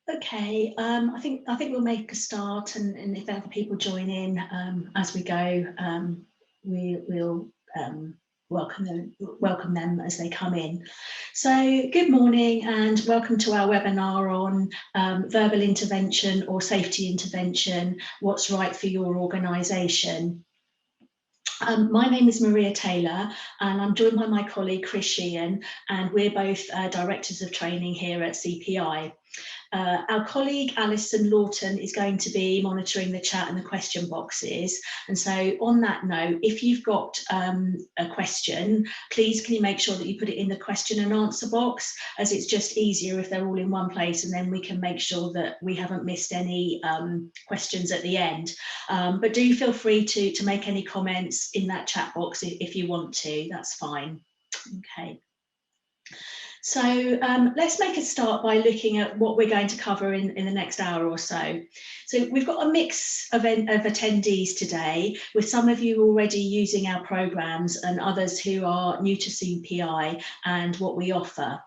Okay, I think we'll make a start, and if other people join in as we go, we'll welcome them as they come in. So, good morning and welcome to our webinar on verbal intervention or safety intervention. What's right for your organisation? My name is Maria Taylor and I'm joined by my colleague Chris Sheehan, and we're both Directors of Training here at CPI. Our colleague Alison Lawton is going to be monitoring the chat and the question boxes, and so on that note, if you've got a question, please can you make sure that you put it in the question and answer box, as it's just easier if they're all in one place, and then we can make sure that we haven't missed any questions at the end. But do feel free to make any comments in that chat box if you want to, that's fine. Okay. So let's make a start by looking at what we're going to cover in the next hour or so. So we've got a mix of attendees today, with some of you already using our programmes and others who are new to CPI and what we offer.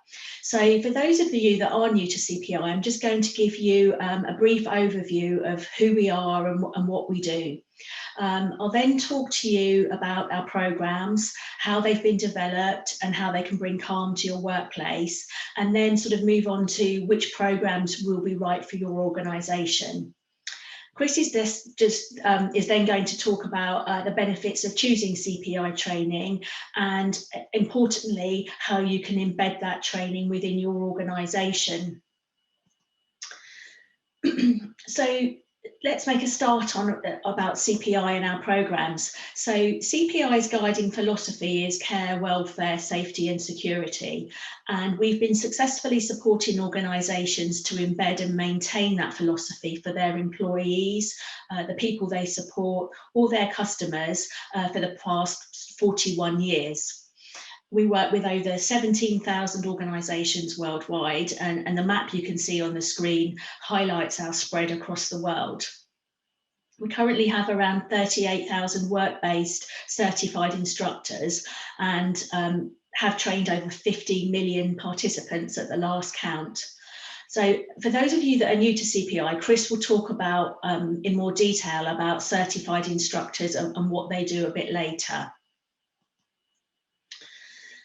So for those of you that are new to CPI, I'm just going to give you a brief overview of who we are and what we do. I'll then talk to you about our programmes, how they've been developed and how they can bring calm to your workplace, and then sort of move on to which programmes will be right for your organisation. Chris is then going to talk about the benefits of choosing CPI training, and importantly, how you can embed that training within your organisation. So let's make a start on about CPI and our programmes. So CPI's guiding philosophy is care, welfare, safety and security. And we've been successfully supporting organisations to embed and maintain that philosophy for their employees, the people they support, or their customers for the past 41 years. We work with over 17,000 organisations worldwide, and the map you can see on the screen highlights our spread across the world. We currently have around 38,000 work-based certified instructors and have trained over 50 million participants at the last count. So for those of you that are new to CPI, Chris will talk about in more detail about certified instructors and what they do a bit later.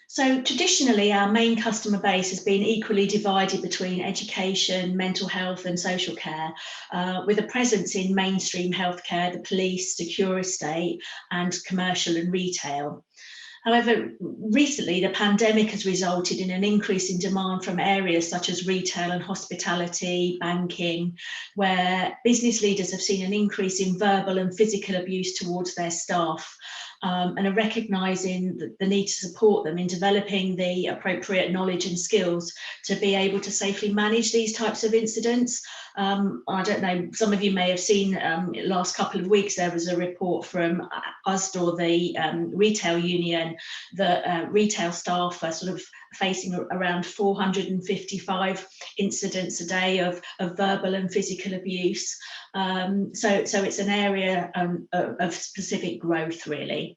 So traditionally, our main customer base has been equally divided between education, mental health and social care, with a presence in mainstream healthcare, the police, secure estate and commercial and retail. However, recently the pandemic has resulted in an increase in demand from areas such as retail and hospitality, banking, where business leaders have seen an increase in verbal and physical abuse towards their staff. And are recognising the need to support them in developing the appropriate knowledge and skills to be able to safely manage these types of incidents. I don't know, some of you may have seen last couple of weeks there was a report from USDOR, the retail union, that retail staff are sort of facing around 455 incidents a day of verbal and physical abuse. So it's an area of specific growth, really.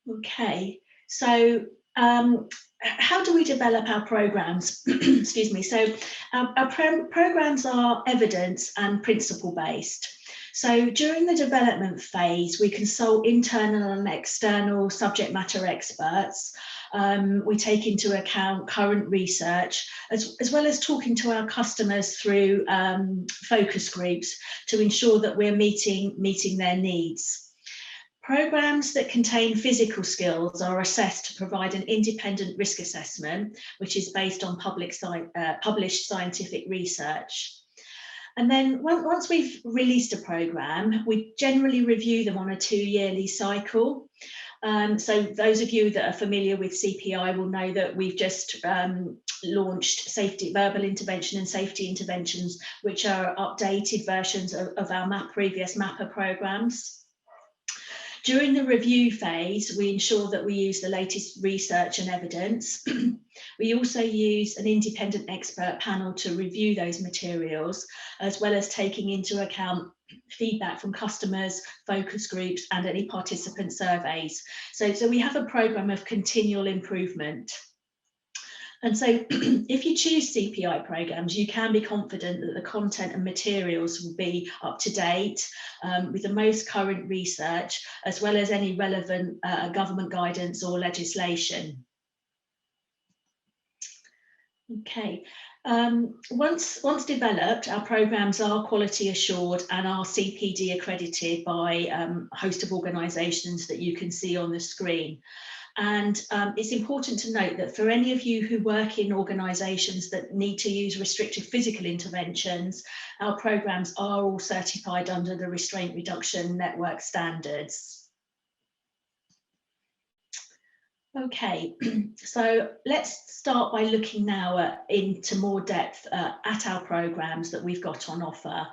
Okay, so how do we develop our programmes? Excuse me. So our programmes are evidence and principle based. So during the development phase, we consult internal and external subject matter experts. We take into account current research, as well as talking to our customers through focus groups to ensure that we're meeting their needs. Programmes that contain physical skills are assessed to provide an independent risk assessment, which is based on published scientific research. And then once we've released a programme, we generally review them on a 2-yearly cycle. So those of you that are familiar with CPI will know that we've just launched verbal intervention and safety interventions, which are updated versions of our previous MAPA programmes. During the review phase, we ensure that we use the latest research and evidence. We also use an independent expert panel to review those materials, as well as taking into account feedback from customers, focus groups, and any participant surveys. So we have a programme of continual improvement. And so if you choose CPI programs, you can be confident that the content and materials will be up to date with the most current research, as well as any relevant government guidance or legislation. Okay, once developed, our programs are quality assured and are CPD accredited by a host of organisations that you can see on the screen. And it's important to note that for any of you who work in organisations that need to use restrictive physical interventions, our programs are all certified under the Restraint Reduction Network standards. Okay, so let's start by looking now into more depth at our programs that we've got on offer.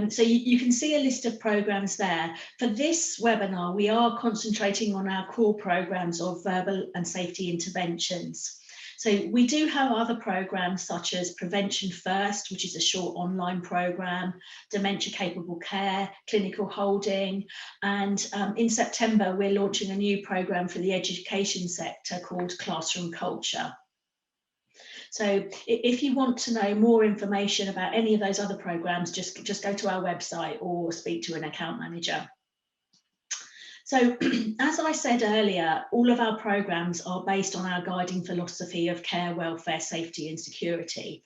So you can see a list of programs there. For this webinar, we are concentrating on our core programs of verbal and safety interventions. So we do have other programs such as Prevention First, which is a short online program, Dementia Capable Care, Clinical Holding, and in September we're launching a new program for the education sector called Classroom Culture. So if you want to know more information about any of those other programs, just go to our website or speak to an account manager. So as I said earlier, all of our programs are based on our guiding philosophy of care, welfare, safety and security.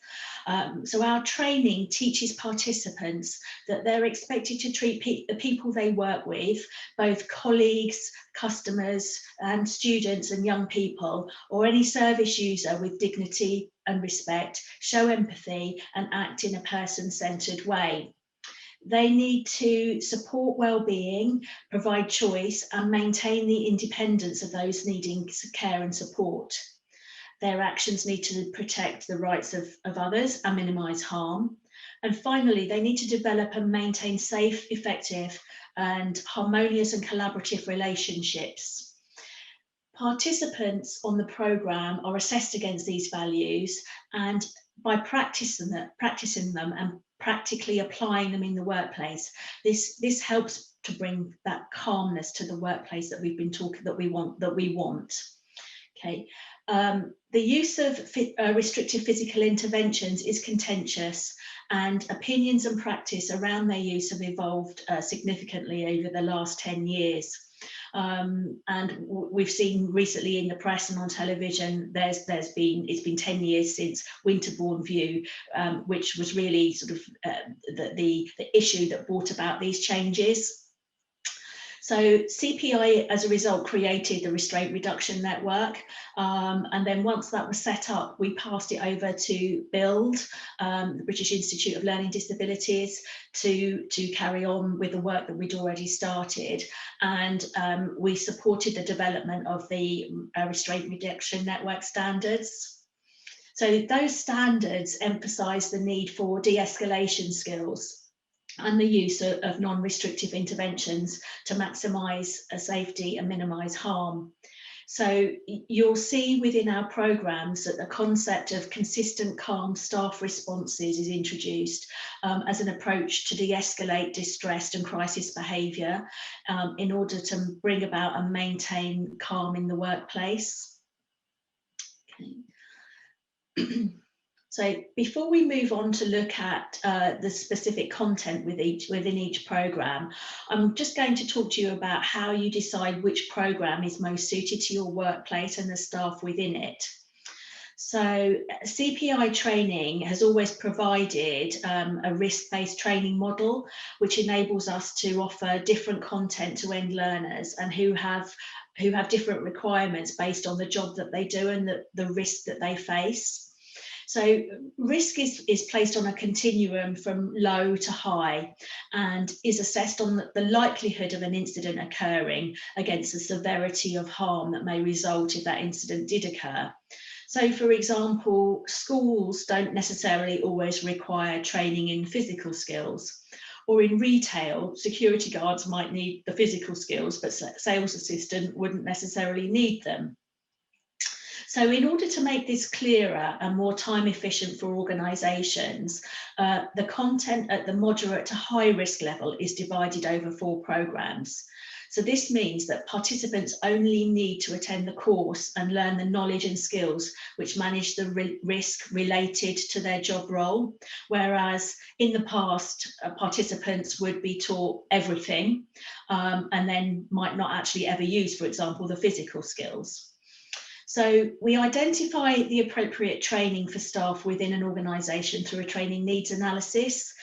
So our training teaches participants that they're expected to treat the people they work with, both colleagues, customers and students and young people, or any service user, with dignity and respect, show empathy and act in a person-centred way. They need to support well-being, provide choice and maintain the independence of those needing care and support. Their actions need to protect the rights of others and minimise harm. And finally, they need to develop and maintain safe, effective and harmonious and collaborative relationships. Participants on the programme are assessed against these values, and by practicing them and practically applying them in the workplace, this helps to bring that calmness to the workplace that we've been talking that we want. Okay, the use of restrictive physical interventions is contentious, and opinions and practice around their use have evolved significantly over the last 10 years. And we've seen recently in the press and on television, it's been 10 years since Winterbourne View, which was really sort of the issue that brought about these changes. So CPI, as a result, created the Restraint Reduction Network, and then once that was set up, we passed it over to BUILD, the British Institute of Learning Disabilities, to carry on with the work that we'd already started, and we supported the development of the Restraint Reduction Network standards. So those standards emphasise the need for de-escalation skills and the use of non-restrictive interventions to maximise safety and minimise harm. So you'll see within our programmes that the concept of consistent, calm staff responses is introduced as an approach to de-escalate distressed and crisis behaviour in order to bring about and maintain calm in the workplace. Okay. So before we move on to look at the specific content within each programme, I'm just going to talk to you about how you decide which programme is most suited to your workplace and the staff within it. So CPI training has always provided a risk-based training model, which enables us to offer different content to end learners and who have different requirements based on the job that they do and the risk that they face. So risk is placed on a continuum from low to high and is assessed on the likelihood of an incident occurring against the severity of harm that may result if that incident did occur. So, for example, schools don't necessarily always require training in physical skills. Or in retail, security guards might need the physical skills, but sales assistant wouldn't necessarily need them. So in order to make this clearer and more time efficient for organisations, the content at the moderate to high risk level is divided over 4 programmes. So this means that participants only need to attend the course and learn the knowledge and skills which manage the risk related to their job role, whereas in the past, participants would be taught everything and then might not actually ever use, for example, the physical skills. So we identify the appropriate training for staff within an organisation through a training needs analysis,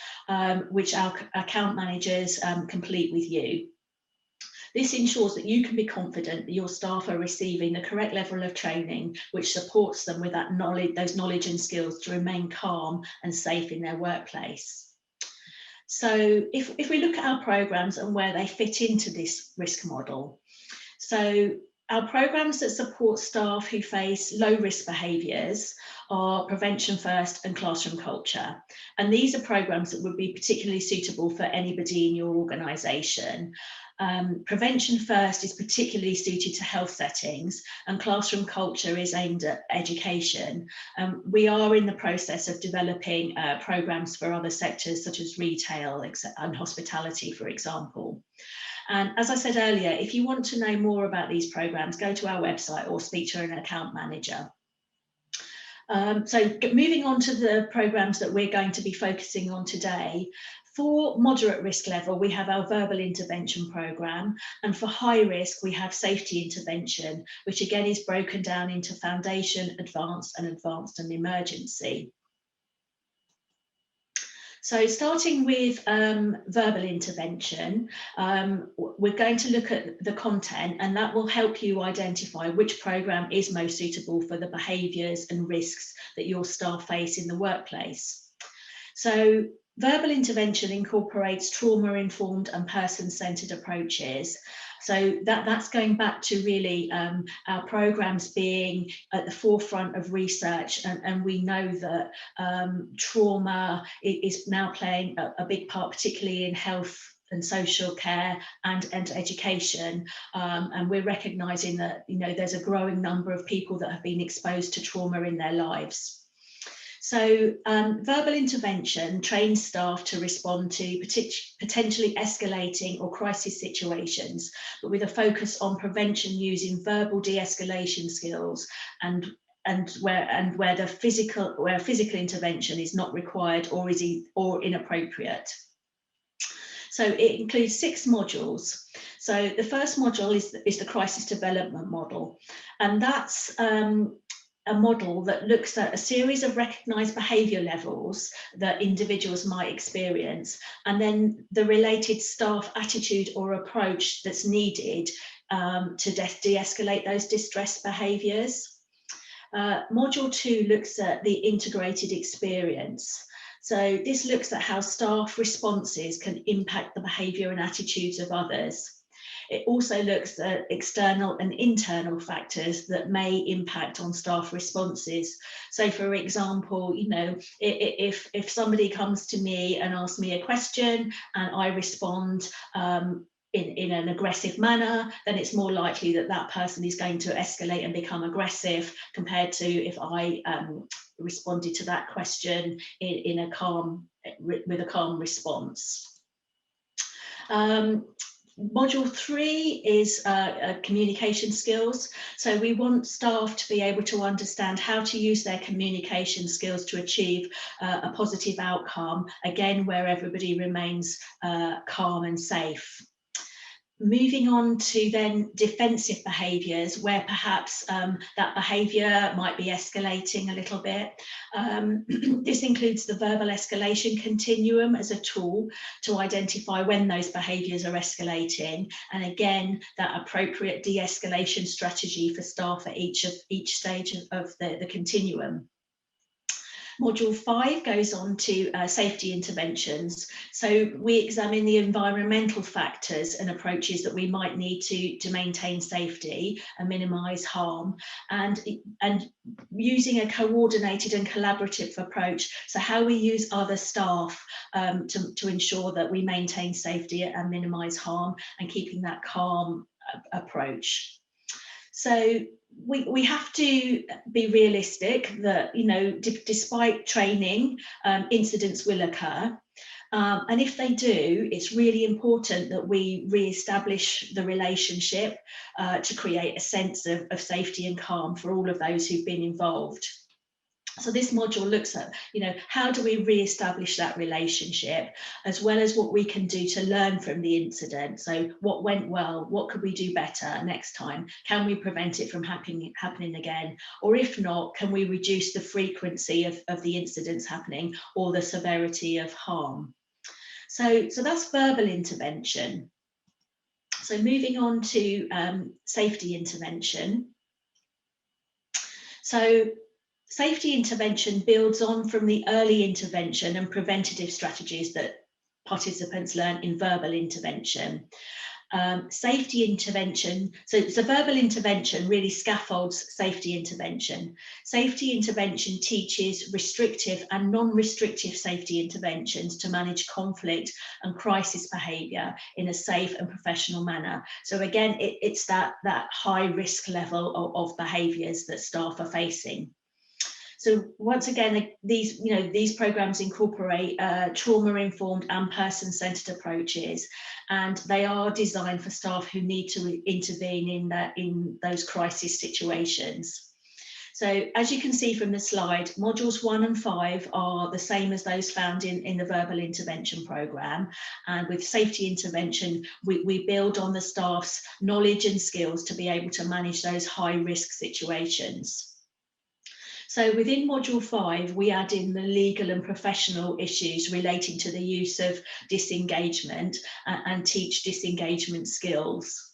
which our account managers complete with you. This ensures that you can be confident that your staff are receiving the correct level of training, which supports them with that knowledge, those knowledge and skills to remain calm and safe in their workplace. So if we look at our programmes and where they fit into this risk model, so our programmes that support staff who face low risk behaviours are Prevention First and Classroom Culture. And these are programmes that would be particularly suitable for anybody in your organisation. Prevention First is particularly suited to health settings, and Classroom Culture is aimed at education. We are in the process of developing programmes for other sectors such as retail and hospitality, for example. And as I said earlier, if you want to know more about these programmes, go to our website or speak to an account manager. So moving on to the programmes that we're going to be focusing on today. For moderate risk level, we have our verbal intervention programme, and for high risk, we have safety intervention, which again is broken down into foundation, advanced and emergency. So starting with verbal intervention, we're going to look at the content, and that will help you identify which programme is most suitable for the behaviours and risks that your staff face in the workplace. So verbal intervention incorporates trauma-informed and person-centred approaches. So that's going back to really our programmes being at the forefront of research, and we know that trauma is now playing a big part, particularly in health and social care and education, and we're recognising that there's a growing number of people that have been exposed to trauma in their lives. So verbal intervention trains staff to respond to potentially escalating or crisis situations, but with a focus on prevention using verbal de-escalation skills and where physical intervention is not required or inappropriate. So it includes 6 modules. So the first module is the crisis development model, and that's a model that looks at a series of recognised behaviour levels that individuals might experience, and then the related staff attitude or approach that's needed to de-escalate those distress behaviours. Module 2 looks at the integrated experience. So this looks at how staff responses can impact the behaviour and attitudes of others. It also looks at external and internal factors that may impact on staff responses. So for example, if somebody comes to me and asks me a question and I respond in an aggressive manner, then it's more likely that that person is going to escalate and become aggressive compared to if I responded to that question with a calm response. Module 3 is communication skills. So we want staff to be able to understand how to use their communication skills to achieve a positive outcome, again, where everybody remains calm and safe. Moving on to then defensive behaviours, where perhaps that behaviour might be escalating a little bit. This includes the verbal escalation continuum as a tool to identify when those behaviours are escalating, and again, that appropriate de-escalation strategy for staff at each stage of the continuum. Module 5 goes on to safety interventions. So we examine the environmental factors and approaches that we might need to maintain safety and minimise harm, and using a coordinated and collaborative approach. So how we use other staff to ensure that we maintain safety and minimise harm, and keeping that calm approach. So we have to be realistic that, despite training, incidents will occur. And if they do, it's really important that we re-establish the relationship to create a sense of safety and calm for all of those who've been involved. So this module looks at, how do we re-establish that relationship, as well as what we can do to learn from the incident. So what went well, what could we do better next time? Can we prevent it from happening again? Or if not, can we reduce the frequency of the incidents happening or the severity of harm? So that's verbal intervention. So moving on to safety intervention. So safety intervention builds on from the early intervention and preventative strategies that participants learn in verbal intervention. Safety intervention, so verbal intervention really scaffolds safety intervention. Safety intervention teaches restrictive and non-restrictive safety interventions to manage conflict and crisis behaviour in a safe and professional manner. So again, it's that high risk level of behaviours that staff are facing. So once again, these programs incorporate trauma-informed and person-centered approaches, and they are designed for staff who need to intervene in those crisis situations. So as you can see from the slide, modules 1 and 5 are the same as those found in the verbal intervention programme. And with safety intervention, we build on the staff's knowledge and skills to be able to manage those high-risk situations. So within module 5, we add in the legal and professional issues relating to the use of disengagement and teach disengagement skills.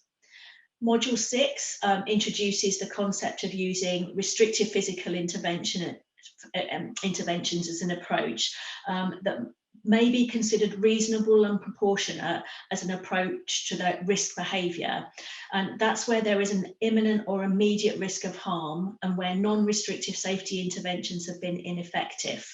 Module 6 introduces the concept of using restrictive physical interventions as an approach that may be considered reasonable and proportionate as an approach to the risk behaviour. And that's where there is an imminent or immediate risk of harm and where non-restrictive safety interventions have been ineffective.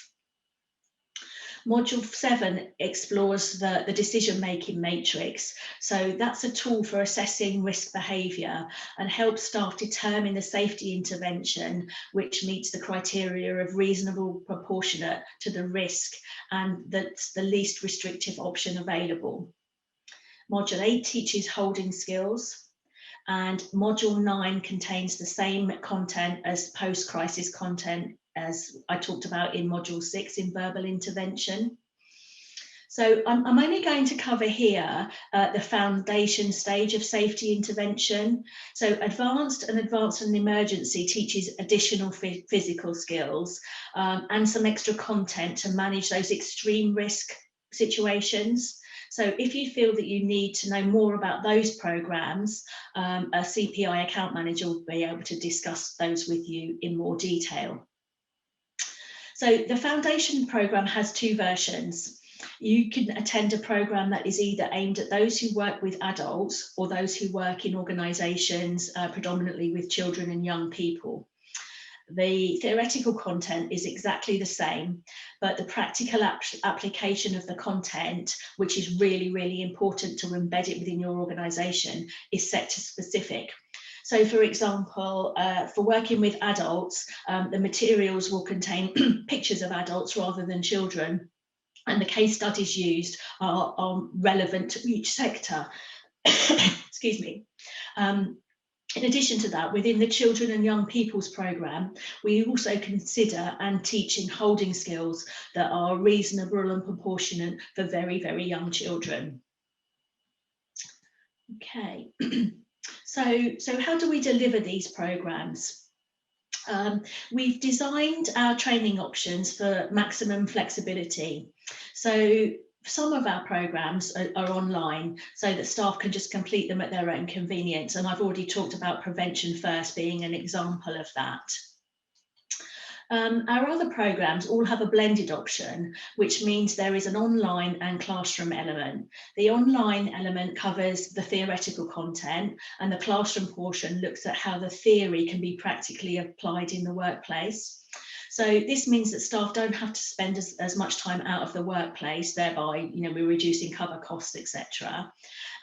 Module 7 explores the decision-making matrix. So that's a tool for assessing risk behaviour and helps staff determine the safety intervention which meets the criteria of reasonable, proportionate to the risk, and that's the least restrictive option available. Module 8 teaches holding skills, and Module 9 contains the same content as post-crisis content as I talked about in Module 6 in verbal intervention. So I'm only going to cover here the foundation stage of safety intervention. So advanced and emergency teaches additional physical skills and some extra content to manage those extreme risk situations. So if you feel that you need to know more about those programs, a CPI account manager will be able to discuss those with you in more detail. So the foundation program has 2 versions. You can attend a program that is either aimed at those who work with adults or those who work in organisations predominantly with children and young people. The theoretical content is exactly the same, but the practical application of the content, which is really, really important to embed it within your organisation, is sector specific. So, for example, for working with adults, the materials will contain pictures of adults rather than children, and the case studies used are relevant to each sector. Excuse me. In addition to that, within the Children and Young People's programme, we also consider and teach in holding skills that are reasonable and proportionate for very, very young children. Okay, so how do we deliver these programmes? We've designed our training options for maximum flexibility. So some of our programs are online so that staff can just complete them at their own convenience. And I've already talked about Prevention First being an example of that. Our other programs all have a blended option, which means there is an online and classroom element. The online element covers the theoretical content, and the classroom portion looks at how the theory can be practically applied in the workplace. So this means that staff don't have to spend as much time out of the workplace, thereby, we're reducing cover costs, etc.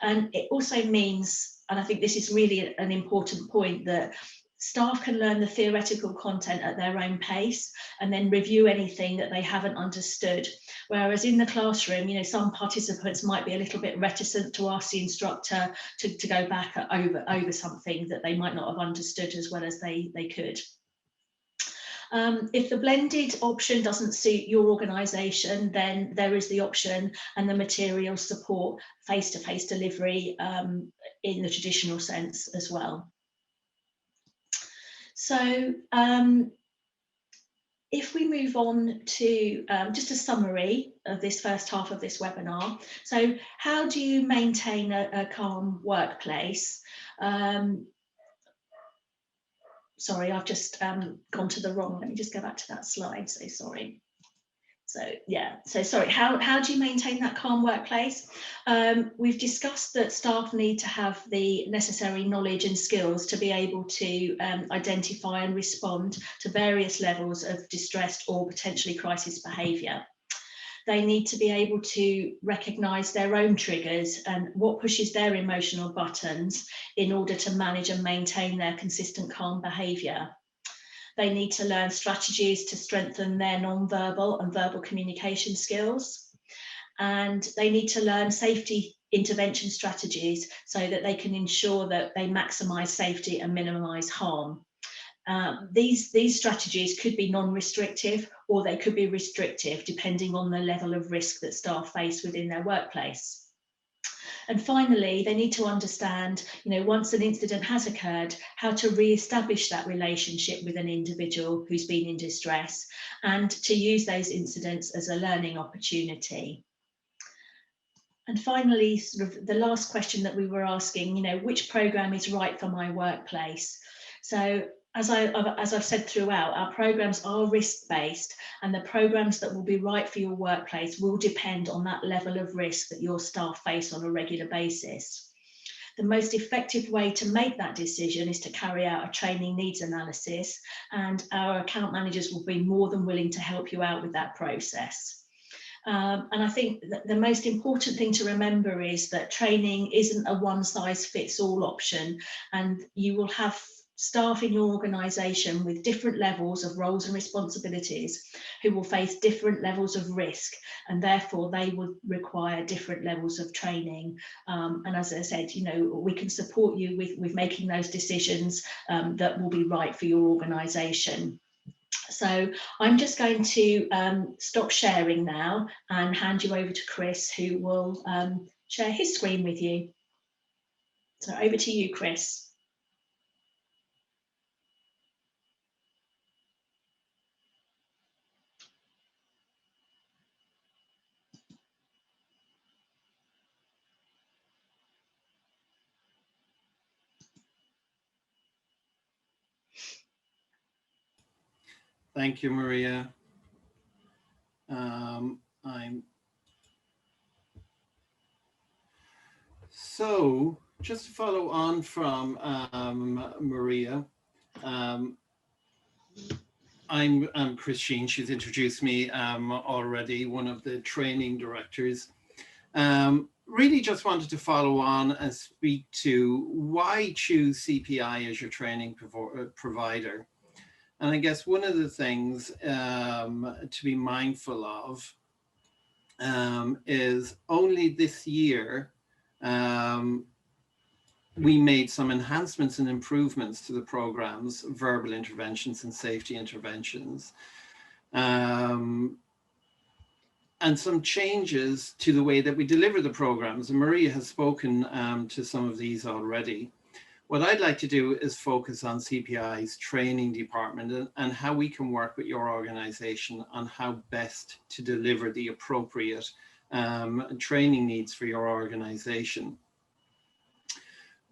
And it also means, and I think this is really an important point, that Staff can learn the theoretical content at their own pace and then review anything that they haven't understood. Whereas in the classroom, you know, some participants might be a little bit reticent to ask the instructor to go back over something that they might not have understood as well as they could. If the blended option doesn't suit your organisation, then there is the option and the material support face-to-face delivery in the traditional sense as well. So if we move on to just a summary of this first half of this webinar. So how do you maintain a calm workplace? Sorry, I've just gone to the wrong, let me just go back to that slide, so sorry. So yeah, so sorry, how do you maintain that calm workplace? We've discussed that staff need to have the necessary knowledge and skills to be able to identify and respond to various levels of distressed or potentially crisis behaviour. They need to be able to recognise their own triggers and what pushes their emotional buttons in order to manage and maintain their consistent calm behaviour. They need to learn strategies to strengthen their non-verbal and verbal communication skills. And they need to learn safety intervention strategies so that they can ensure that they maximise safety and minimise harm. These strategies could be non-restrictive or they could be restrictive depending on the level of risk that staff face within their workplace. And finally, they need to understand, you know, once an incident has occurred, how to re-establish that relationship with an individual who's been in distress and to use those incidents as a learning opportunity. And finally, sort of the last question that we were asking, you know, which programme is right for my workplace? So as I've said throughout, our programmes are risk-based, and the programmes that will be right for your workplace will depend on that level of risk that your staff face on a regular basis. The most effective way to make that decision is to carry out a training needs analysis, and our account managers will be more than willing to help you out with that process. And I think that the most important thing to remember is that training isn't a one-size-fits-all option, and you will have staff in your organisation with different levels of roles and responsibilities who will face different levels of risk, and therefore they will require different levels of training. And as I said, you know, we can support you with making those decisions that will be right for your organisation. So I'm just going to stop sharing now and hand you over to Chris, who will share his screen with you. So over to you, Chris. Thank you, Maria. So just to follow on from Maria, I'm Chris Sheehan. She's introduced me already, one of the training directors. Really just wanted to follow on and speak to why choose CPI as your training provider. And I guess one of the things to be mindful of is only this year we made some enhancements and improvements to the programs, verbal interventions and safety interventions, and some changes to the way that we deliver the programs. And Maria has spoken to some of these already. What I'd like to do is focus on CPI's training department and how we can work with your organization on how best to deliver the appropriate training needs for your organization.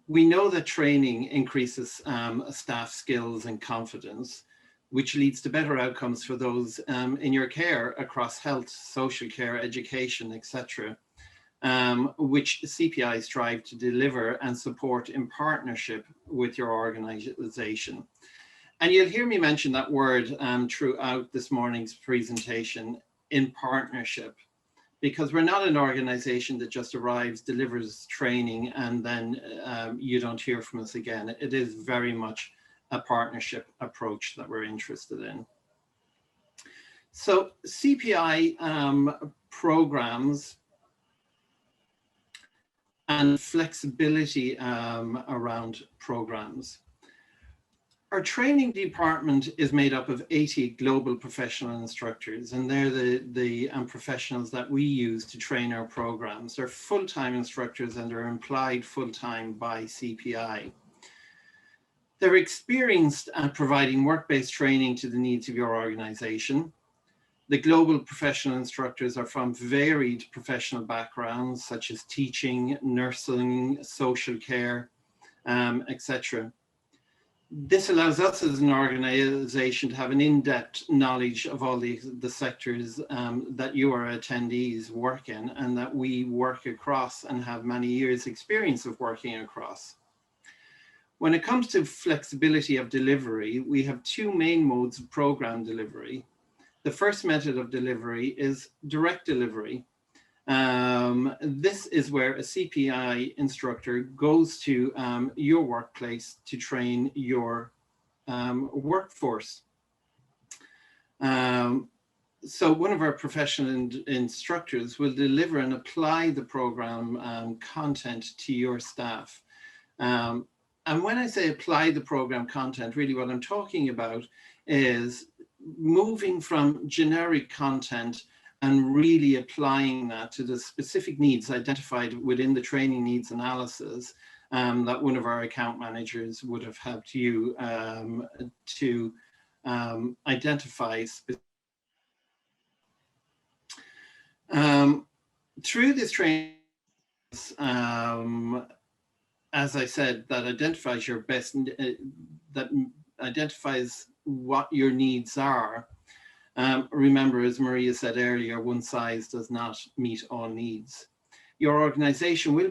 We know that training increases staff skills and confidence, which leads to better outcomes for those in your care across health, social care, education, etc., which CPI strive to deliver and support in partnership with your organization. And you'll hear me mention that word throughout this morning's presentation, in partnership, because we're not an organization that just arrives, delivers training, and then you don't hear from us again. It is very much a partnership approach that we're interested in. So CPI programs and flexibility around programs. Our training department is made up of 80 global professional instructors, and they're the professionals that we use to train our programs. They're full-time instructors and they're employed full-time by CPI. They're experienced at providing work-based training to the needs of your organization. The global professional instructors are from varied professional backgrounds, such as teaching, nursing, social care, etc. This allows us as an organization to have an in-depth knowledge of all the sectors that your attendees work in and that we work across and have many years experience of working across. When it comes to flexibility of delivery, we have two main modes of program delivery. The first method of delivery is direct delivery. This is where a CPI instructor goes to your workplace to train your workforce. So one of our professional instructors will deliver and apply the program content to your staff. And when I say apply the program content, really what I'm talking about is moving from generic content and really applying that to the specific needs identified within the training needs analysis that one of our account managers would have helped you to identify. Through this training, as I said, that identifies your best, that identifies what your needs are. Remember, as Maria said earlier, one size does not meet all needs. Your organization will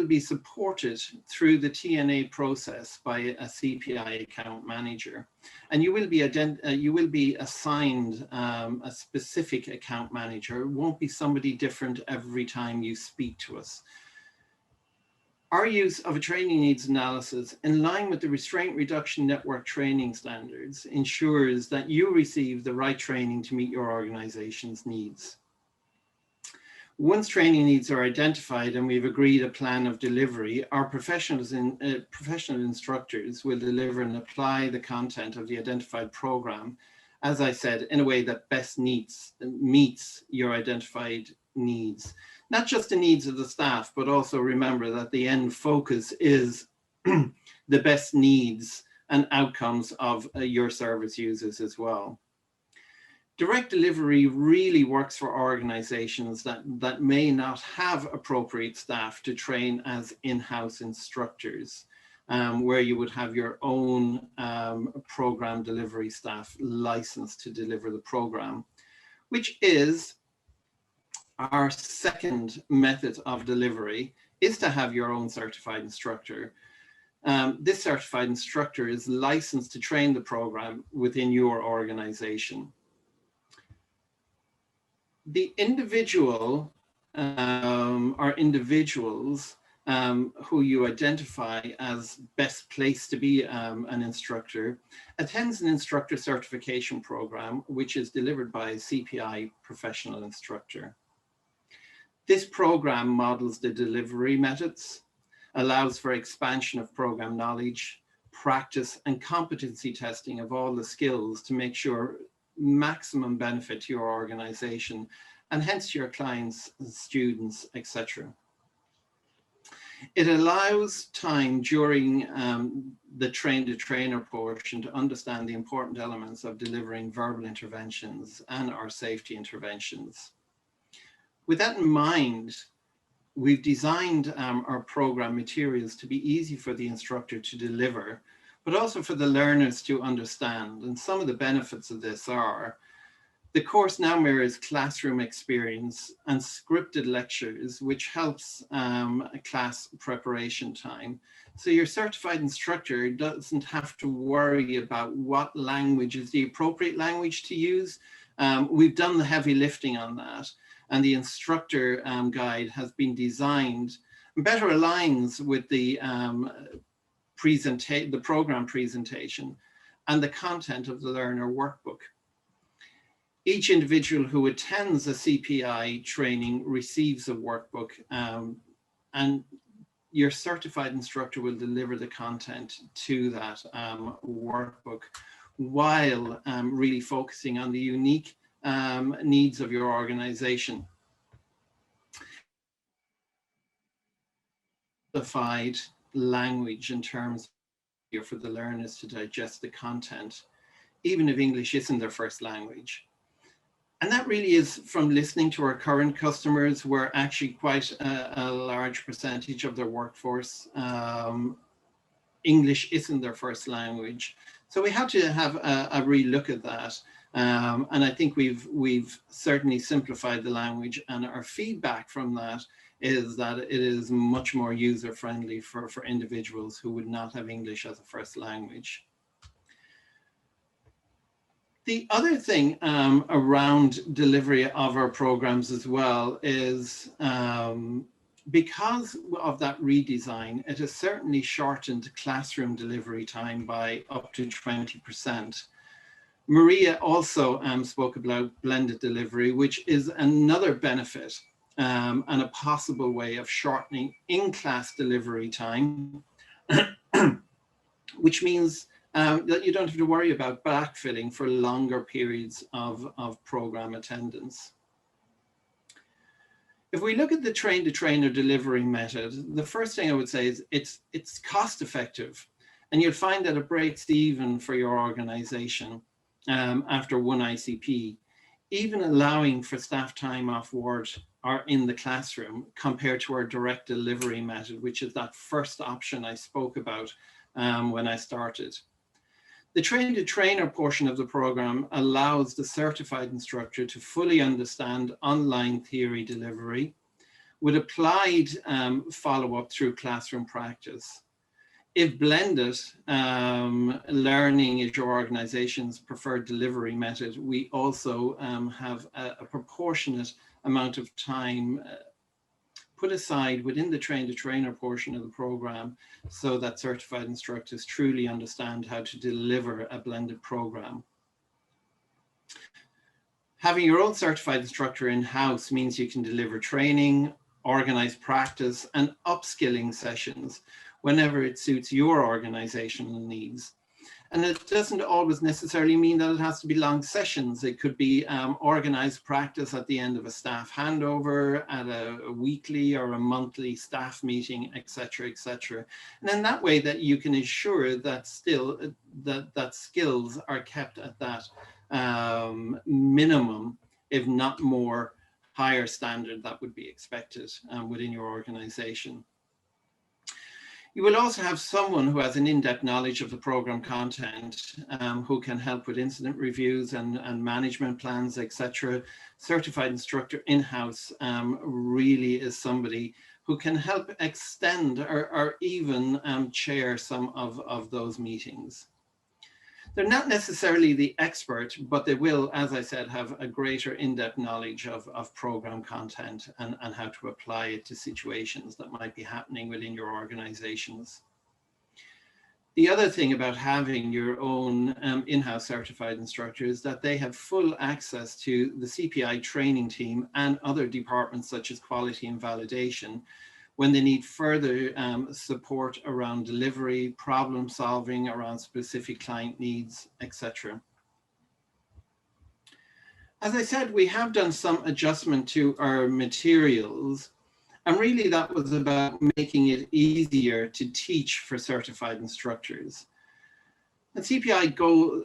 be supported through the TNA process by a CPI account manager, and you will be assigned a specific account manager. It won't be somebody different every time you speak to us. Our use of a training needs analysis in line with the Restraint Reduction Network training standards ensures that you receive the right training to meet your organization's needs. Once training needs are identified and we've agreed a plan of delivery, our professional instructors will deliver and apply the content of the identified program, as I said, in a way that best meets your identified needs. Not just the needs of the staff, but also remember that the end focus is the best needs and outcomes of your service users as well. Direct delivery really works for organizations that may not have appropriate staff to train as in-house instructors, where you would have your own program delivery staff licensed to deliver the program, which is our second method of delivery, is to have your own certified instructor. This certified instructor is licensed to train the program within your organization. The individual or individuals who you identify as best placed to be an instructor attends an instructor certification program, which is delivered by a CPI professional instructor. This program models the delivery methods, allows for expansion of program knowledge, practice, and competency testing of all the skills to make sure maximum benefit to your organization and hence your clients, students, etc. It allows time during the train-to-trainer portion to understand the important elements of delivering verbal interventions and our safety interventions. With that in mind, we've designed our program materials to be easy for the instructor to deliver, but also for the learners to understand. And some of the benefits of this are, the course now mirrors classroom experience and scripted lectures, which helps class preparation time. So your certified instructor doesn't have to worry about what language is the appropriate language to use. We've done the heavy lifting on that. And the instructor guide has been designed and better aligns with the the program presentation, and the content of the learner workbook. Each individual who attends a CPI training receives a workbook, and your certified instructor will deliver the content to that workbook, while really focusing on the unique needs of your organization. Simplified language in terms of for the learners to digest the content, even if English isn't their first language. And that really is from listening to our current customers, where actually quite a large percentage of their workforce, English isn't their first language. So we have to have a relook at that. And I think we've certainly simplified the language, and our feedback from that is that it is much more user-friendly for individuals who would not have English as a first language. The other thing around delivery of our programs as well is because of that redesign, it has certainly shortened classroom delivery time by up to 20%. Maria also spoke about blended delivery, which is another benefit and a possible way of shortening in-class delivery time, which means that you don't have to worry about backfilling for longer periods of program attendance. If we look at the train-to-trainer delivery method, the first thing I would say is it's cost effective, and you'll find that it breaks even for your organization after one ICP, even allowing for staff time off ward or in the classroom, compared to our direct delivery method, which is that first option I spoke about when I started. The train-to-trainer portion of the program allows the certified instructor to fully understand online theory delivery with applied follow-up through classroom practice. If blended learning is your organization's preferred delivery method, we also have a proportionate amount of time put aside within the train-to-trainer portion of the program so that certified instructors truly understand how to deliver a blended program. Having your own certified instructor in-house means you can deliver training, organize practice, and upskilling sessions whenever it suits your organizational needs. And it doesn't always necessarily mean that it has to be long sessions. It could be organized practice at the end of a staff handover, at a weekly or a monthly staff meeting, etc., etc. And in that way that you can ensure that still that skills are kept at that minimum, if not more, higher standard that would be expected within your organization. You will also have someone who has an in-depth knowledge of the program content, who can help with incident reviews and management plans, etc. Certified instructor in-house really is somebody who can help extend or even chair some of those meetings. They're not necessarily the expert, but they will, as I said, have a greater in-depth knowledge of program content and how to apply it to situations that might be happening within your organizations. The other thing about having your own in-house certified instructor is that they have full access to the CPI training team and other departments such as quality and validation when they need further support around delivery, problem solving, around specific client needs, etc. As I said, we have done some adjustment to our materials, and really that was about making it easier to teach for certified instructors. The CPI goal,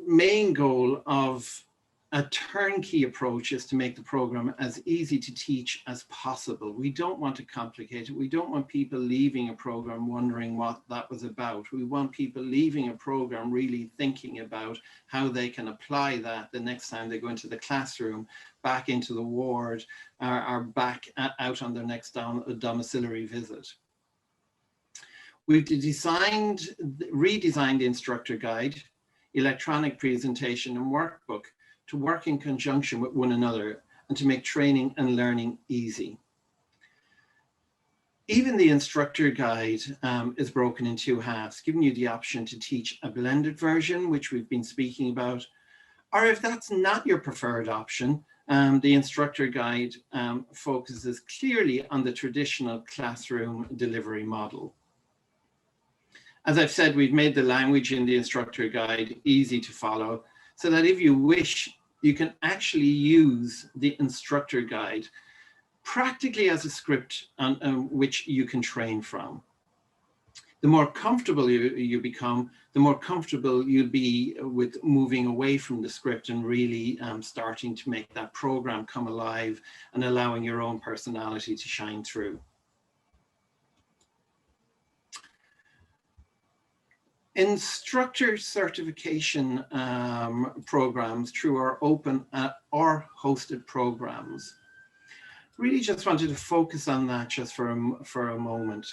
main goal of a turnkey approach is to make the program as easy to teach as possible. We don't want to complicate it. We don't want people leaving a program wondering what that was about. We want people leaving a program really thinking about how they can apply that the next time they go into the classroom, back into the ward, or back out on their next domiciliary visit. We've redesigned the instructor guide, electronic presentation, and workbook to work in conjunction with one another and to make training and learning easy. Even the instructor guide is broken in two halves, giving you the option to teach a blended version, which we've been speaking about, or if that's not your preferred option, the instructor guide focuses clearly on the traditional classroom delivery model. As I've said, we've made the language in the instructor guide easy to follow, so that if you wish, you can actually use the instructor guide practically as a script on which you can train from. The more comfortable you become, the more comfortable you'll be with moving away from the script and really starting to make that program come alive and allowing your own personality to shine through. Instructor certification programs through our open or hosted programs. Really just wanted to focus on that just for a moment.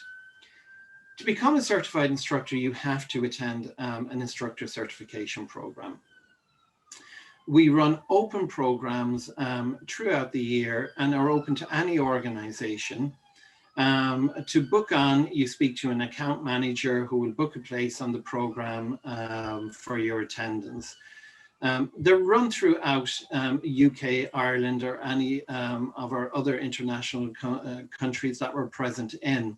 To become a certified instructor, you have to attend an instructor certification program. We run open programs throughout the year and are open to any organization. To book on, you speak to an account manager who will book a place on the program for your attendance. They're run throughout UK, Ireland, or any of our other international countries that we're present in.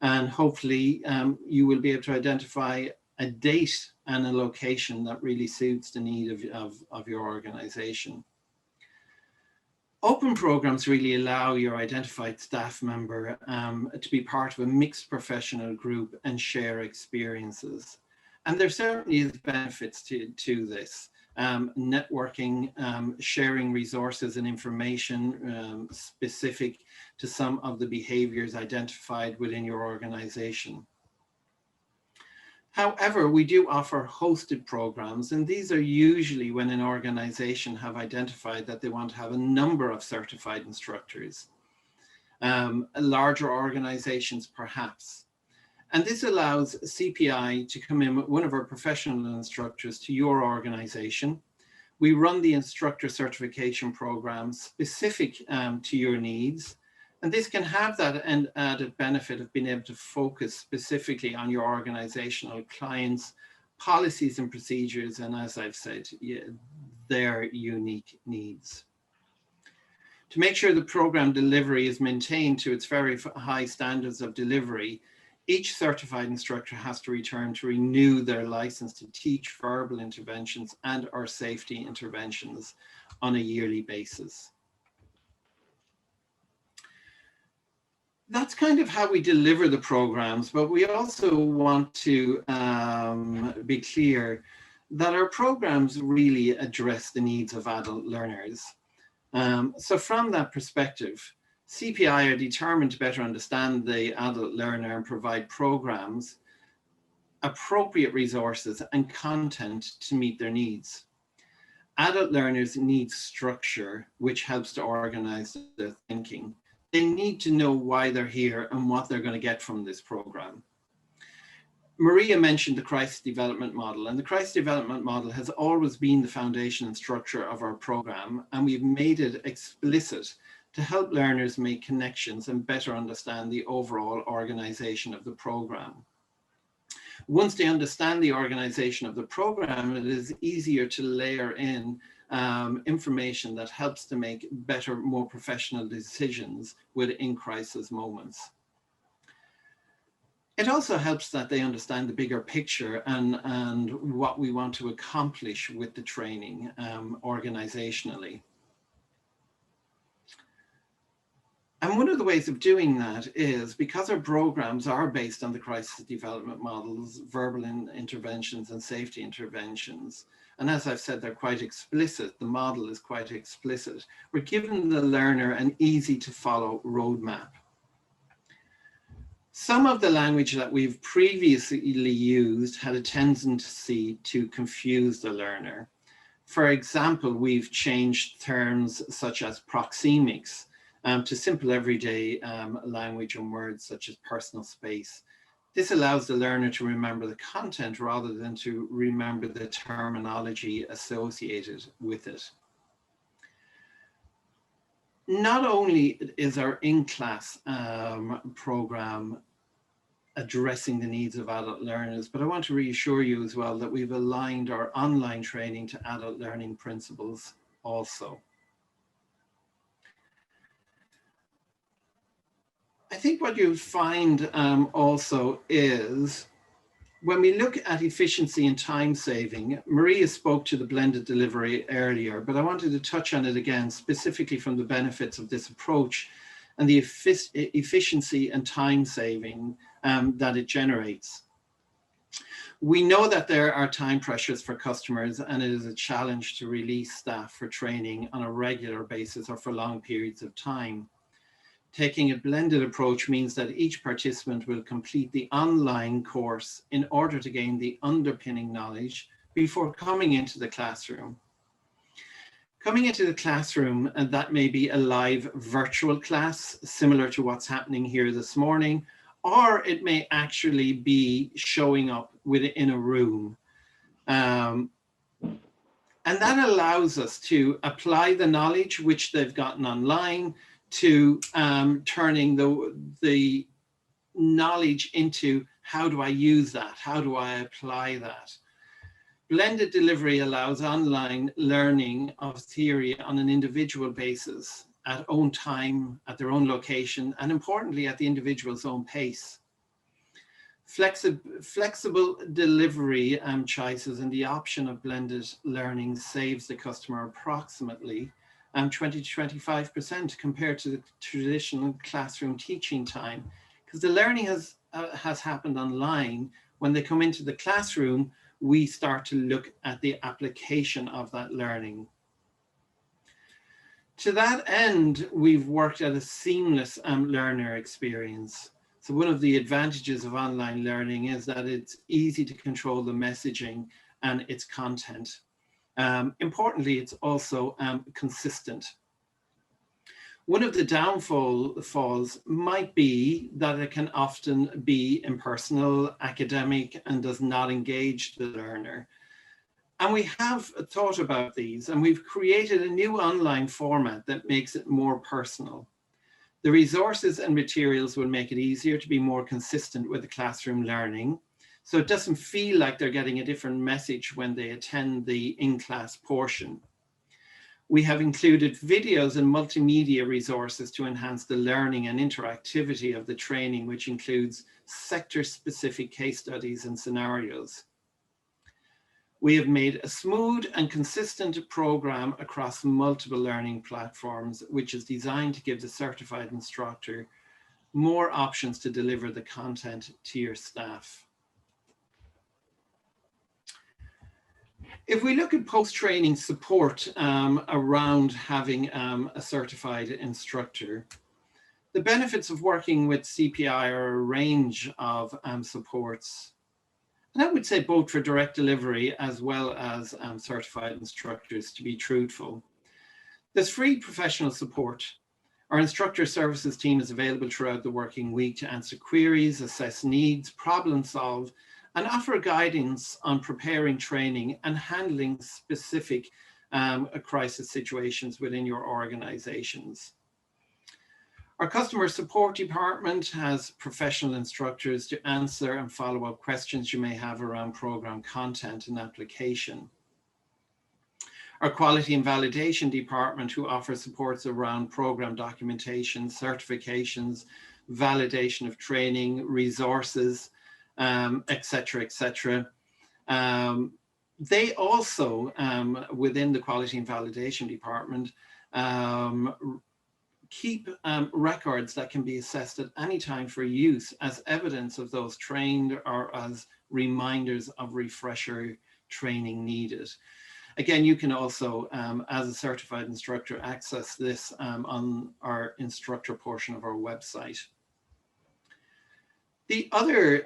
And hopefully you will be able to identify a date and a location that really suits the need of your organization. Open programs really allow your identified staff member to be part of a mixed professional group and share experiences. And there certainly is benefits to this. Networking, sharing resources and information specific to some of the behaviors identified within your organization. However, we do offer hosted programs, and these are usually when an organization have identified that they want to have a number of certified instructors. Larger organizations perhaps. And this allows CPI to come in with one of our professional instructors to your organization. We run the instructor certification program specific to your needs. And this can have that added benefit of being able to focus specifically on your organizational clients, policies and procedures, and as I've said, their unique needs. To make sure the program delivery is maintained to its very high standards of delivery, each certified instructor has to return to renew their license to teach verbal interventions and or safety interventions on a yearly basis. That's kind of how we deliver the programs, but we also want to be clear that our programs really address the needs of adult learners. So from that perspective, CPI are determined to better understand the adult learner and provide programs, appropriate resources and content to meet their needs. Adult learners need structure, which helps to organize their thinking. They need to know why they're here and what they're going to get from this program. Maria mentioned the crisis development model, and the crisis development model has always been the foundation and structure of our program, and we've made it explicit to help learners make connections and better understand the overall organization of the program. Once they understand the organization of the program, it is easier to layer in information that helps to make better, more professional decisions within crisis moments. It also helps that they understand the bigger picture and what we want to accomplish with the training organizationally. And one of the ways of doing that is because our programs are based on the crisis development models, verbal interventions and safety interventions. And as I've said, they're quite explicit. The model is quite explicit. We're giving the learner an easy to follow roadmap. Some of the language that we've previously used had a tendency to confuse the learner. For example, we've changed terms such as proxemics to simple everyday language and words such as personal space. This allows the learner to remember the content rather than to remember the terminology associated with it. not only is our in-class program addressing the needs of adult learners, but I want to reassure you as well that we've aligned our online training to adult learning principles also. I think what you'll find also is when we look at efficiency and time saving, Maria spoke to the blended delivery earlier, but I wanted to touch on it again, specifically from the benefits of this approach and the efficiency and time saving that it generates. We know that there are time pressures for customers, and it is a challenge to release staff for training on a regular basis or for long periods of time. Taking a blended approach means that each participant will complete the online course in order to gain the underpinning knowledge before coming into the classroom. Coming into the classroom, and that may be a live virtual class, similar to what's happening here this morning, or it may actually be showing up within a room. And that allows us to apply the knowledge which they've gotten online to turning the knowledge into how do I use that? How do I apply that? Blended delivery allows online learning of theory on an individual basis at own time, at their own location, and importantly, at the individual's own pace. Flexible delivery choices and the option of blended learning saves the customer approximately 20 to 25% compared to the traditional classroom teaching time, because the learning has happened online. When they come into the classroom, we start to look at the application of that learning. To that end, we've worked at a seamless learner experience. So one of the advantages of online learning is that it's easy to control the messaging and its content. Importantly, it's also consistent. One of the downfalls might be that it can often be impersonal, academic, and does not engage the learner. And we have thought about these, and we've created a new online format that makes it more personal. The resources and materials will make it easier to be more consistent with the classroom learning, so it doesn't feel like they're getting a different message when they attend the in-class portion. We have included videos and multimedia resources to enhance the learning and interactivity of the training, which includes sector-specific case studies and scenarios. We have made a smooth and consistent program across multiple learning platforms, which is designed to give the certified instructor more options to deliver the content to your staff. If we look at post-training support around having a certified instructor, the benefits of working with CPI are a range of supports. And I would say both for direct delivery as well as certified instructors, to be truthful. There's free professional support. Our instructor services team is available throughout the working week to answer queries, assess needs, problem solve, and offer guidance on preparing training and handling specific crisis situations within your organizations. Our customer support department has professional instructors to answer and follow up questions you may have around program content and application. Our quality and validation department, who offers supports around program documentation, certifications, validation of training, resources, etc., etc. They also, within the quality and validation department, keep records that can be assessed at any time for use as evidence of those trained or as reminders of refresher training needed. Again, you can also, as a certified instructor, access this on our instructor portion of our website. The other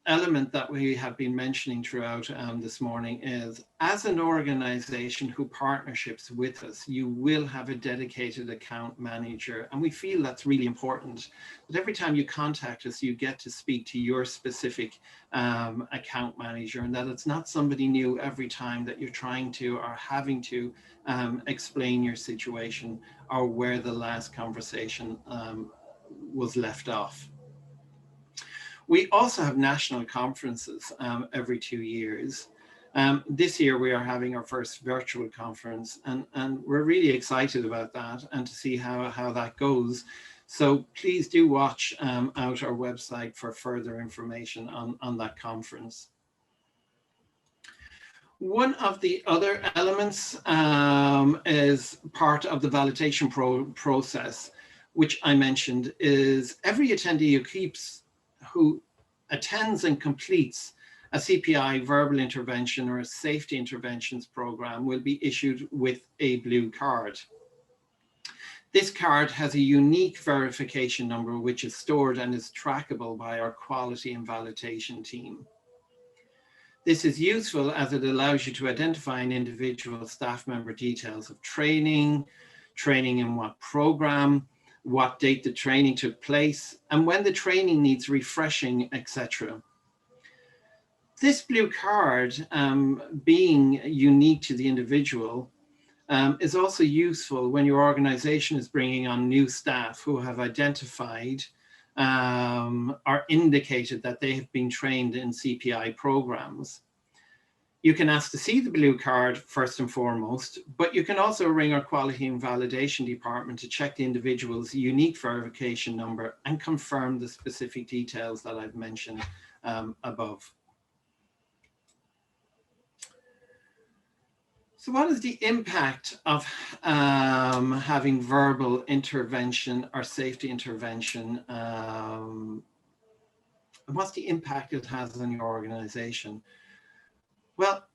element that we have been mentioning throughout this morning is, as an organization who partnerships with us, you will have a dedicated account manager. And we feel that's really important, that every time you contact us, you get to speak to your specific account manager, and that it's not somebody new every time that you're trying to or having to explain your situation or where the last conversation was left off. We also have national conferences every 2 years. This year we are having our first virtual conference, and we're really excited about that and to see how that goes. So please do watch out our website for further information on that conference. One of the other elements is part of the validation process, which I mentioned, is every attendee who attends and completes a CPI verbal intervention or a safety interventions program will be issued with a blue card. This card has a unique verification number which is stored and is trackable by our quality and validation team. This is useful as it allows you to identify an individual staff member details of training in what program, what date the training took place, and when the training needs refreshing, etc. This blue card, being unique to the individual, is also useful when your organization is bringing on new staff who have identified or indicated that they have been trained in CPI programs. You can ask to see the blue card first and foremost, but you can also ring our quality and validation department to check the individual's unique verification number and confirm the specific details that I've mentioned above. So what is the impact of having verbal intervention or safety intervention? And what's the impact it has on your organization? Well,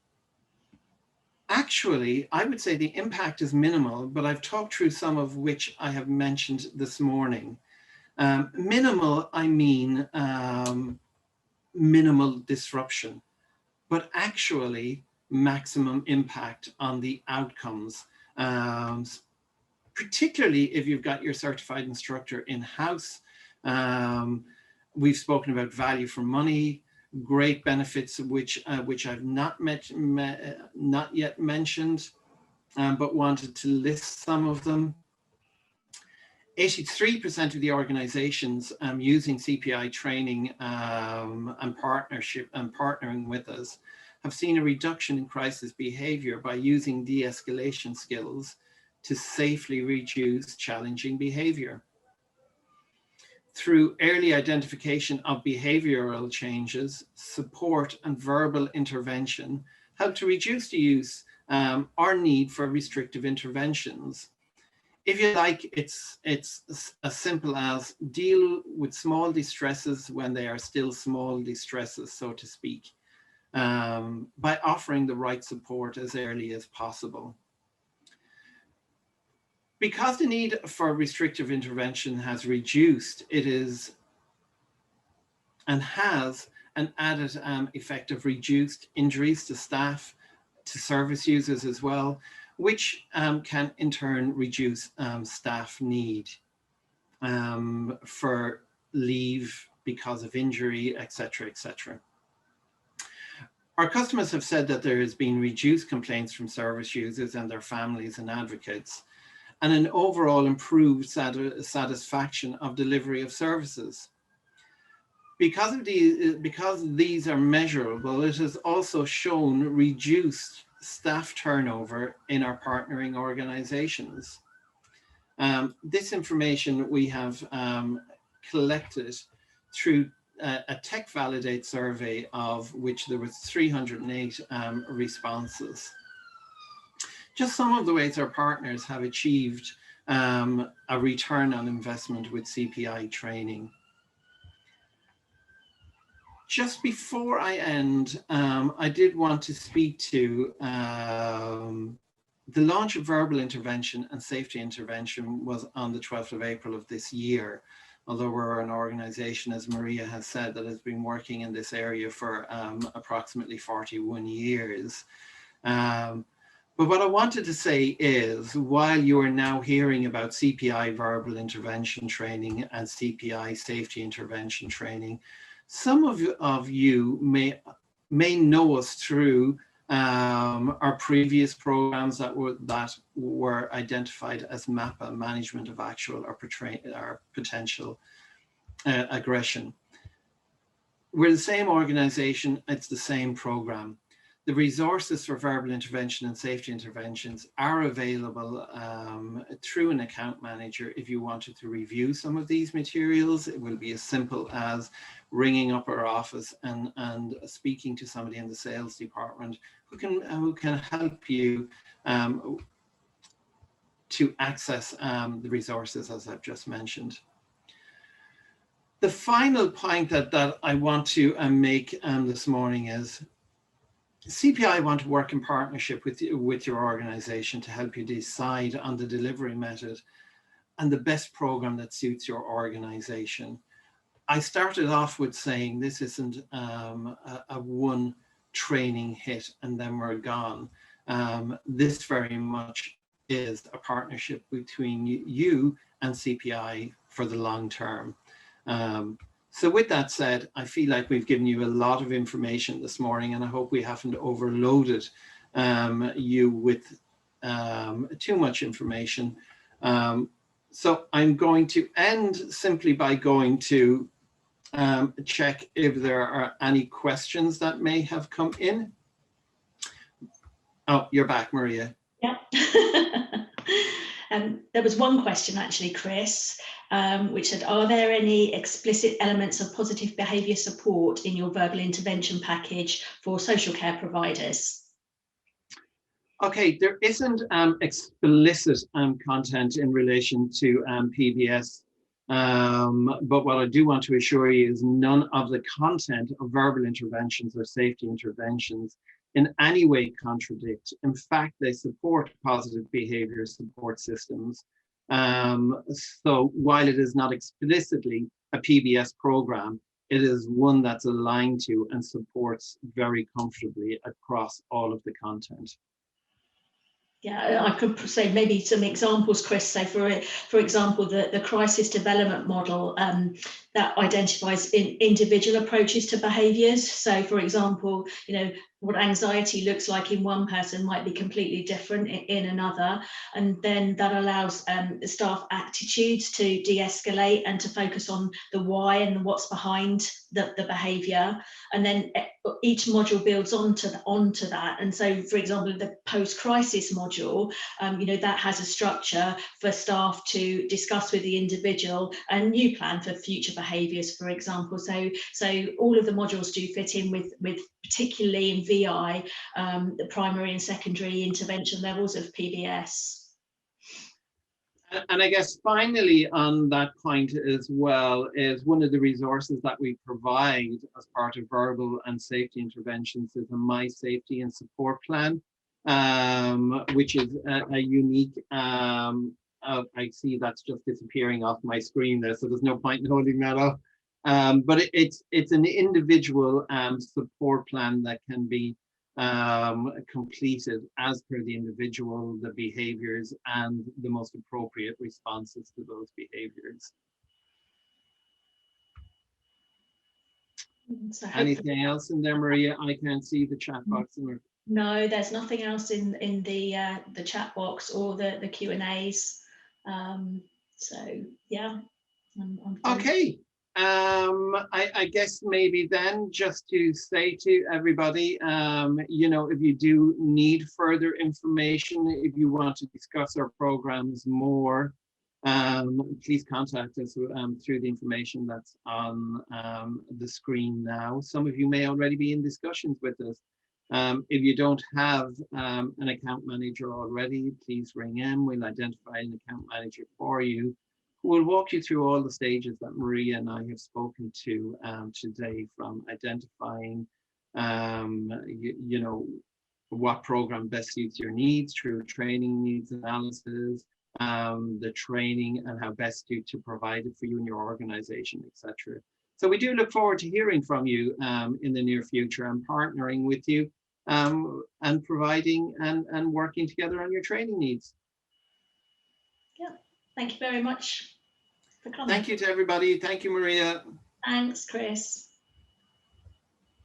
actually, I would say the impact is minimal, but I've talked through some of which I have mentioned this morning. Minimal, I mean minimal disruption, but actually maximum impact on the outcomes, particularly if you've got your certified instructor in-house. We've spoken about value for money, great benefits which I've not yet mentioned, but wanted to list some of them. 83% of the organizations using CPI training and partnering with us have seen a reduction in crisis behavior by using de-escalation skills to safely reduce challenging behavior. Through early identification of behavioral changes, support and verbal intervention help to reduce the use or need for restrictive interventions. If you like, it's as simple as deal with small distresses when they are still small distresses, so to speak, by offering the right support as early as possible. Because the need for restrictive intervention has reduced, it is and has an added effect of reduced injuries to staff, to service users as well, which can in turn reduce staff need for leave because of injury, etc., etc. Our customers have said that there has been reduced complaints from service users and their families and advocates, and an overall improved satisfaction of delivery of services. Because these are measurable, it has also shown reduced staff turnover in our partnering organizations. This information we have collected through a Tech Validate survey, of which there was 308 responses. Just some of the ways our partners have achieved a return on investment with CPI training. Just before I end, I did want to speak to the launch of verbal intervention and safety intervention was on the 12th of April of this year. although we're an organization, as Maria has said, that has been working in this area for approximately 41 years. But what I wanted to say is, while you are now hearing about CPI verbal intervention training and CPI safety intervention training, some of you may know us through our previous programs that were identified as MAPA, Management of Actual or Potential Aggression. We're the same organization, it's the same program. The resources for verbal intervention and safety interventions are available through an account manager. If you wanted to review some of these materials, it will be as simple as ringing up our office and speaking to somebody in the sales department who can help you to access the resources, as I've just mentioned. The final point that I want to make this morning is, CPI want to work in partnership with your organization to help you decide on the delivery method and the best program that suits your organization. I started off with saying this isn't a one training hit and then we're gone. This very much is a partnership between you and CPI for the long term. So with that said, I feel like we've given you a lot of information this morning, and I hope we haven't overloaded you with too much information. So I'm going to end simply by going to check if there are any questions that may have come in. Oh, you're back, Maria. Yeah. There was one question actually, Chris, which said, are there any explicit elements of positive behaviour support in your verbal intervention package for social care providers? Okay, there isn't explicit content in relation to PBS, but what I do want to assure you is none of the content of verbal interventions or safety interventions in any way contradict. In fact, they support positive behavior support systems. So while it is not explicitly a PBS program, it is one that's aligned to and supports very comfortably across all of the content. Yeah, I could say maybe some examples, Chris. So for example, the crisis development model that identifies individual approaches to behaviours. So for example, what anxiety looks like in one person might be completely different in another. And then that allows staff attitudes to de-escalate and to focus on the why and what's behind the behaviour. And then each module builds onto that. And so, for example, the post-crisis module, that has a structure for staff to discuss with the individual a new plan for future behaviours, for example. So all of the modules do fit in with particularly in VI, the primary and secondary intervention levels of PBS. And I guess finally on that point as well is one of the resources that we provide as part of verbal and safety interventions is a My Safety and Support Plan, which is a unique, I see that's just disappearing off my screen there, so there's no point in holding that up. But it's an individual support plan that can be completed as per the individual, the behaviors, and the most appropriate responses to those behaviors. So anything else in there, Maria? I can't see the chat box. No, there's nothing else in the chat box or the Q&As. So yeah, I'm okay. I guess maybe then just to say to everybody, if you do need further information, if you want to discuss our programs more, please contact us through the information that's on the screen now. Some of you may already be in discussions with us. If you don't have an account manager already, please ring in. We'll identify an account manager for you. We'll walk you through all the stages that Maria and I have spoken to today, from identifying, what program best suits your needs through training, needs analysis, the training and how best to provide it for you and your organization, etc. So we do look forward to hearing from you in the near future and partnering with you and providing and working together on your training needs. Yeah, thank you very much for coming. Thank you to everybody. Thank you, Maria. Thanks, Chris.